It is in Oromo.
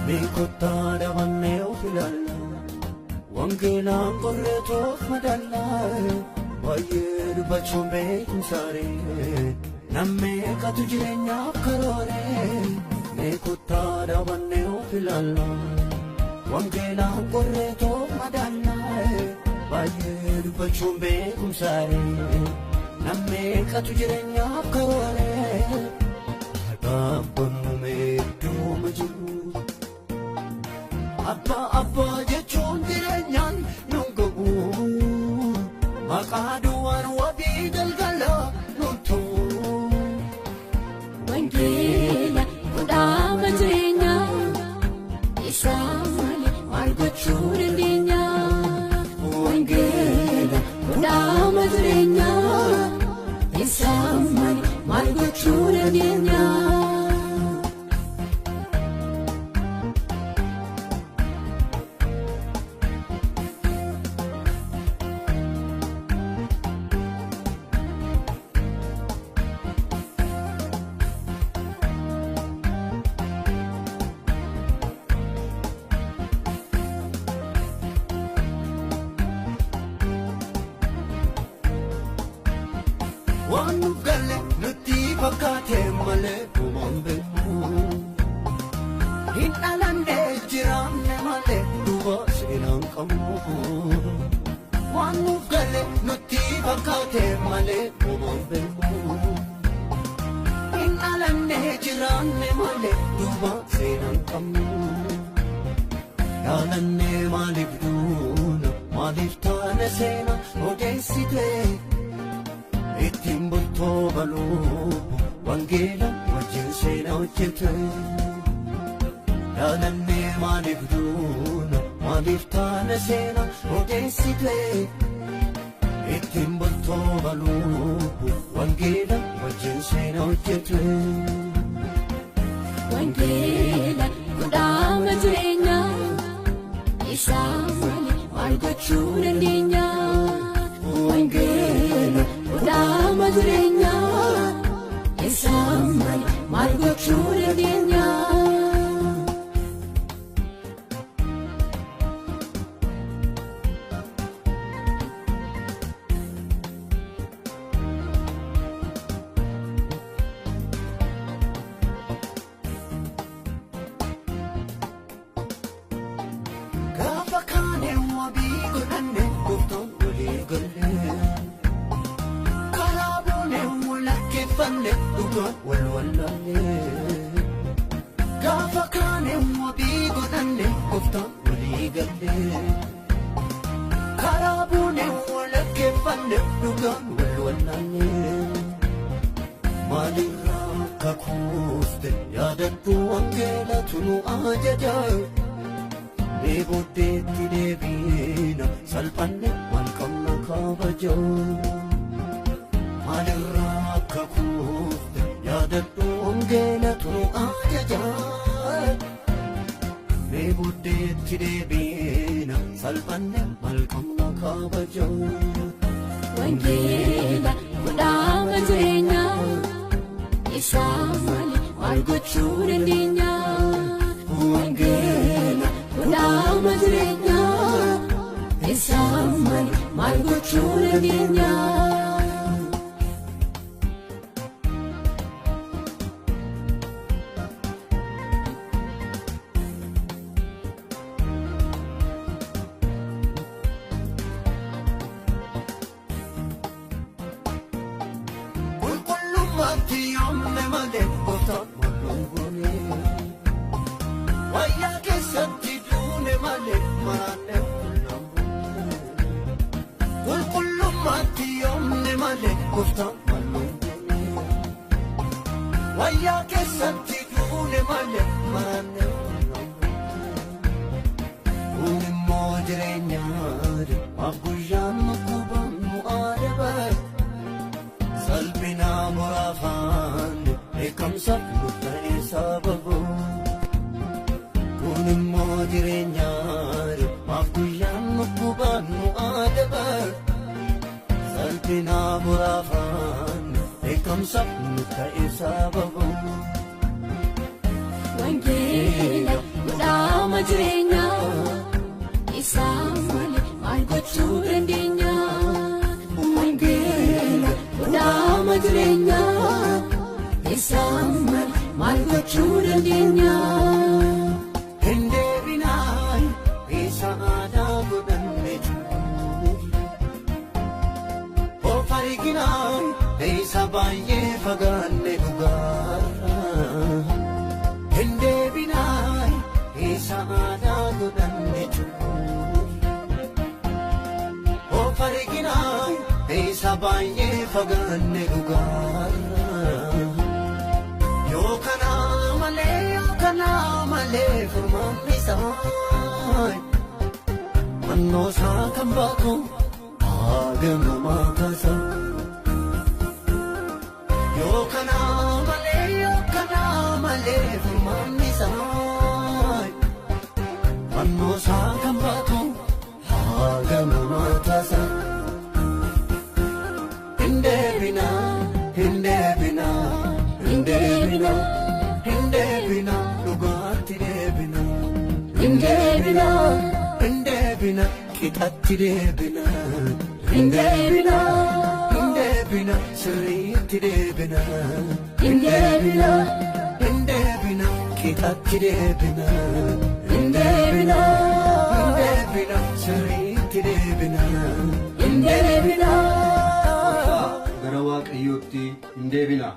بكتار غني وفلالة وانقلا قريتوك مدلة وير بچون بيكم ساري نمي كتجرين يابكروري بكتار غني وفلالة وانقلا قريتوك مدلة وير بچون بيكم ساري نمي كتجرين يابكروري Abba jechuun jireenyaan nuun gahu maqaa duwwaan wabii galgala nuun ta'u. Wangeela kudhaama jireenyaa isaa malee maal gochuu dandeenya? Wangeela kudhaama jireenyaa isaa malee maal gochuu dandeenya? Wanu gale nuti fakkaate malee uumaan beeku. Hin alande jiraanne malee duuba seenaan qabu. Wanu gale nuti fakkaate malee uumaan beeku. Hin alande jiraanne malee duuba seenaan qabu. Yaalanne maaliif duuna maaliif taane seena odeessite. Ittiin bultoo baluu wangeela wajjin seenaa hojjete. Yaalannee maaliif duuna maaliif taane seenaa odeessite. Ittiin bultoo baluu wangeela wajjin seenaa hojjete. Wangeela kudhaama jireenyaa isaa malee maal gochuu dandeenya? Wangeela kudhaama jireenyaa isaa malee maal gochuu dandeenya? Gaafa kaanee wabii godhanne gooftaan walii galee. Fanne dhugaan wal wallaalee. Gaafa kaanee wabii godhanne gooftaan walii galee. Karaa buunee walakkeeffanne dhugaan wal wallaalee. Maalirraa kakuufte yaadadhu wangeelatu nu ajaja. Mee booddeetti deebiina salphanne wal qabna kabaja. Maalirraa kakuufte yaadadhu wangeelatu nu ajaja. Mee booddeetti deebiina salphanne wal qabna kabaja. Wangeela kudhaama jireenyaa isaa malee maal gochuu dandeenya? Wangeela kudhaama jireenyaa isaa malee maal gochuu dandeenya? Mati yoomne malee gooftaan walloongone. Wayyaa keessatti duune malee maraanne walloongone. Qulqullummaatti yoomne malee gooftaan walloongone. Wayyaa keessatti duune malee maraanne walloongone. Kun immoo jireenyaadha abguyyaan makkubaan nu aadaba. Salphina muraafaan beekamsa murtaa'e sababu. Kun immoo jireenyaadha abguyyaan makkubaan nu aadaba. Salphina muraafaan beekamsa murtaa'e sababu. Wangeela jireenya isaan maal gochuu dandeenya wangeela kudhaama jireenya isaan maal gochuu dandeenya Hindeebinaan isa aadaa godhanne of arginaan isa baay'ee fagaanne dhugaarra Hindeebinaan isa aadaa godhanne of arginaan isa baay'ee fagaanne dhugaarra Yoo kana malee furmaanni isaa mannoo isaa kan baatu adeemumaa taasa Yoo kana malee furmaanni isaa mannoo isaa kan baatu adeemumaa taasa Hindeebina dhugaatti deebina Hindeebina qixatti deebina Hindeebina sirriitti deebina Hindeebina qixatti deebina Hindeebina sirriitti deebina Gara Waaqayyootti hin deebinaa